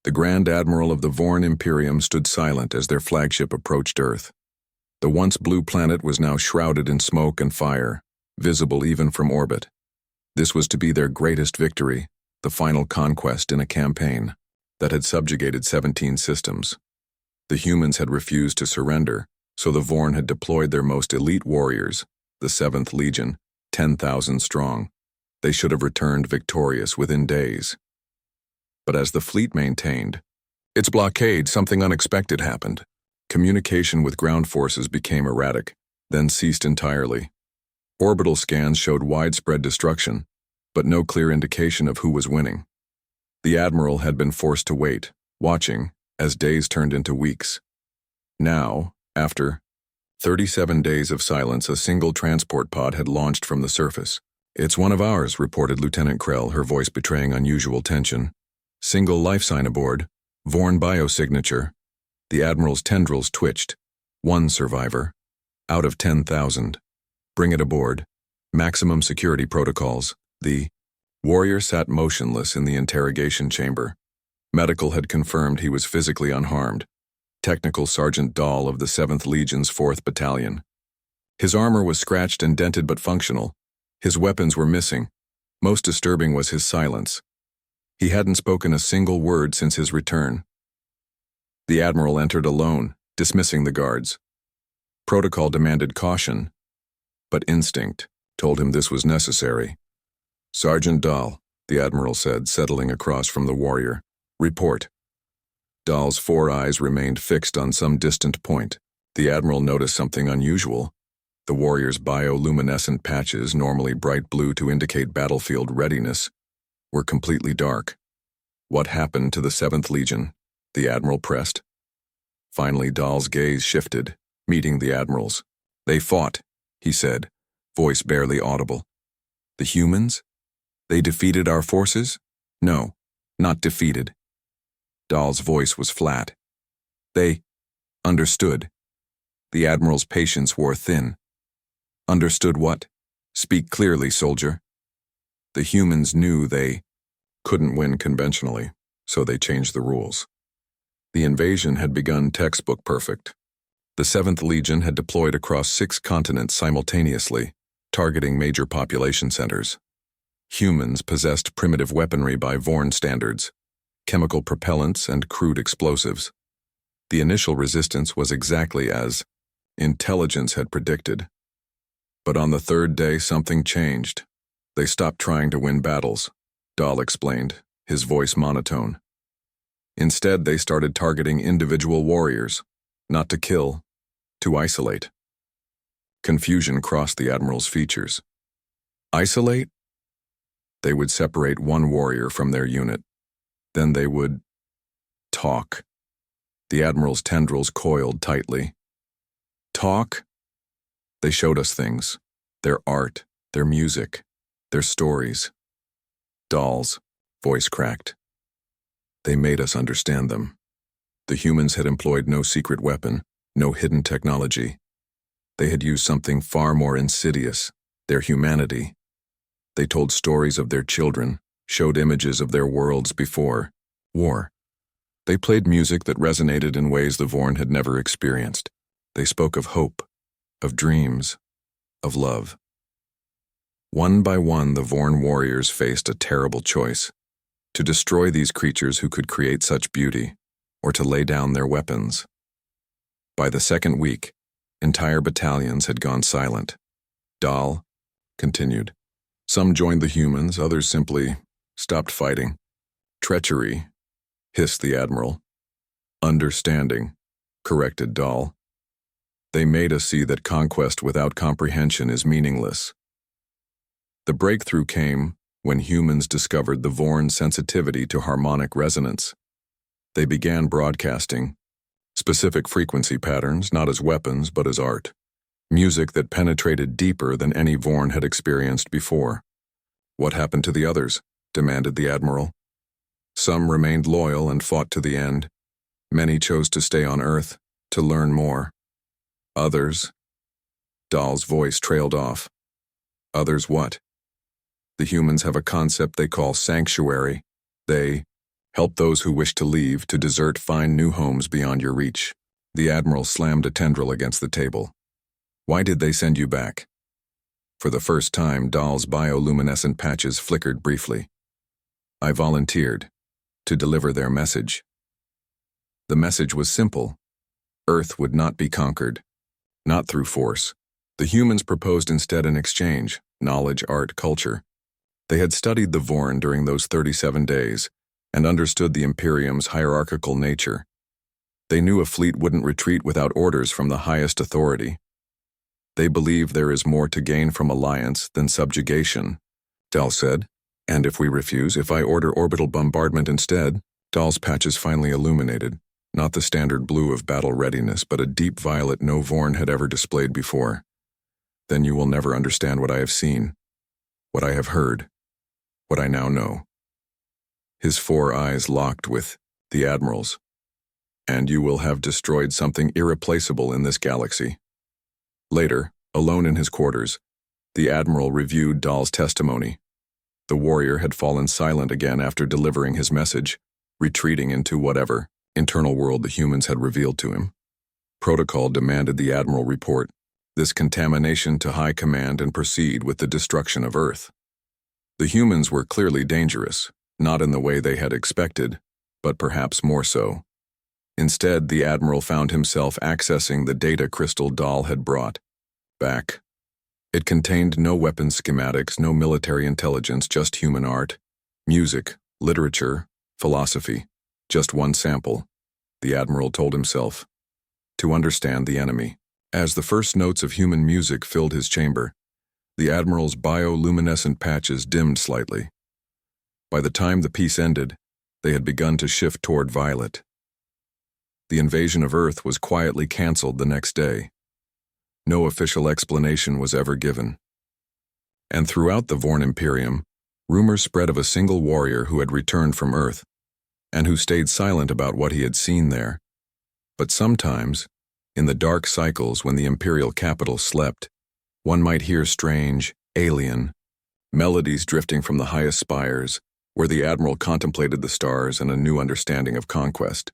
The Grand Admiral of the Vorn Imperium stood silent as their flagship approached Earth. The once blue planet was now shrouded in smoke and fire, visible even from orbit. This was to be their greatest victory, the final conquest in a campaign that had subjugated 17 systems. The humans had refused to surrender, so the Vorn had deployed their most elite warriors, the 7th Legion, 10,000 strong. They should have returned victorious within days. But as the fleet maintained its blockade, something unexpected happened. Communication with ground forces became erratic, then ceased entirely. Orbital scans showed widespread destruction, but no clear indication of who was winning. The Admiral had been forced to wait, watching, as days turned into weeks. Now, after 37 days of silence, a single transport pod had launched from the surface. "It's one of ours," reported Lieutenant Krell, her voice betraying unusual tension. "Single life sign aboard. Vorn biosignature." The Admiral's tendrils twitched. "One survivor. Out of 10,000. Bring it aboard. Maximum security protocols." The warrior sat motionless in the interrogation chamber. Medical had confirmed he was physically unharmed. Technical Sergeant Dahl of the 7th Legion's 4th Battalion. His armor was scratched and dented but functional. His weapons were missing. Most disturbing was his silence. He hadn't spoken a single word since his return. The Admiral entered alone, dismissing the guards. Protocol demanded caution, but instinct told him this was necessary. "Sergeant Dahl," the Admiral said, settling across from the warrior. "Report." Dahl's 4 eyes remained fixed on some distant point. The Admiral noticed something unusual. The warrior's bioluminescent patches, normally bright blue to indicate battlefield readiness, were completely dark. "What happened to the 7th Legion?" the Admiral pressed. Finally, Dahl's gaze shifted, meeting the Admiral's. "They fought," he said, voice barely audible. "The humans? They defeated our forces?" "No, not defeated." Dahl's voice was flat. "They understood." The Admiral's patience wore thin. "Understood what? Speak clearly, soldier." "The humans knew they couldn't win conventionally, so they changed the rules. The invasion had begun textbook perfect. The 7th Legion had deployed across 6 continents simultaneously, targeting major population centers. Humans possessed primitive weaponry by Vorn standards, chemical propellants and crude explosives. The initial resistance was exactly as intelligence had predicted. But on the 3rd day, something changed. They stopped trying to win battles, Dahl explained, his voice monotone. Instead, they started targeting individual warriors, not to kill, to isolate. Confusion crossed the Admiral's features. Isolate? They would separate one warrior from their unit. Then they would talk. The Admiral's tendrils coiled tightly. Talk? They showed us things, their art, their music, their stories. Dahl's voice cracked. They made us understand them. The humans had employed no secret weapon, no hidden technology. They had used something far more insidious, their humanity. They told stories of their children, showed images of their worlds before war. They played music that resonated in ways the Vorn had never experienced. They spoke of hope, of dreams, of love. One by one, the Vorn warriors faced a terrible choice: to destroy these creatures who could create such beauty, or to lay down their weapons. By the 2nd week, entire battalions had gone silent. Dahl continued. Some joined the humans, others simply stopped fighting. "Treachery," hissed the Admiral. "Understanding," corrected Dahl. "They made us see that conquest without comprehension is meaningless." The breakthrough came when humans discovered the Vorn's sensitivity to harmonic resonance. They began broadcasting specific frequency patterns, not as weapons but as art. Music that penetrated deeper than any Vorn had experienced before. "What happened to the others?" demanded the Admiral. "Some remained loyal and fought to the end. Many chose to stay on Earth, to learn more. Others..." Dahl's voice trailed off. "Others what?" "The humans have a concept they call sanctuary. They Help those who wish to leave, to desert, find new homes beyond your reach. The Admiral slammed a tendril against the table. Why did they send you back? For the first time, Dahl's bioluminescent patches flickered briefly. I volunteered to deliver their message. The message was simple. Earth would not be conquered, not through force. The humans proposed instead an exchange, knowledge, art, culture. They had studied the Vorn during those 37 days and understood the Imperium's hierarchical nature. They knew a fleet wouldn't retreat without orders from the highest authority. They believe there is more to gain from alliance than subjugation, Dahl said. And if we refuse, if I order orbital bombardment instead? Dahl's patches finally illuminated, not the standard blue of battle readiness, but a deep violet no Vorn had ever displayed before. Then you will never understand what I have seen, what I have heard, what I now know. His 4 eyes locked with the Admiral's. And you will have destroyed something irreplaceable in this galaxy. Later, alone in his quarters, the Admiral reviewed Dahl's testimony. The warrior had fallen silent again after delivering his message, retreating into whatever internal world the humans had revealed to him. Protocol demanded the Admiral report this contamination to High Command and proceed with the destruction of Earth. The humans were clearly dangerous, not in the way they had expected, but perhaps more so. Instead, the Admiral found himself accessing the data crystal Dahl had brought back. It contained no weapons schematics, no military intelligence, just human art, music, literature, philosophy. Just one sample, the Admiral told himself, to understand the enemy. As the first notes of human music filled his chamber, the Admiral's bioluminescent patches dimmed slightly. By the time the piece ended, they had begun to shift toward violet. The invasion of Earth was quietly canceled the next day. No official explanation was ever given. And throughout the Vorn Imperium, rumors spread of a single warrior who had returned from Earth, and who stayed silent about what he had seen there. But sometimes, in the dark cycles when the Imperial capital slept, one might hear strange, alien, melodies drifting from the highest spires, where the Admiral contemplated the stars and a new understanding of conquest.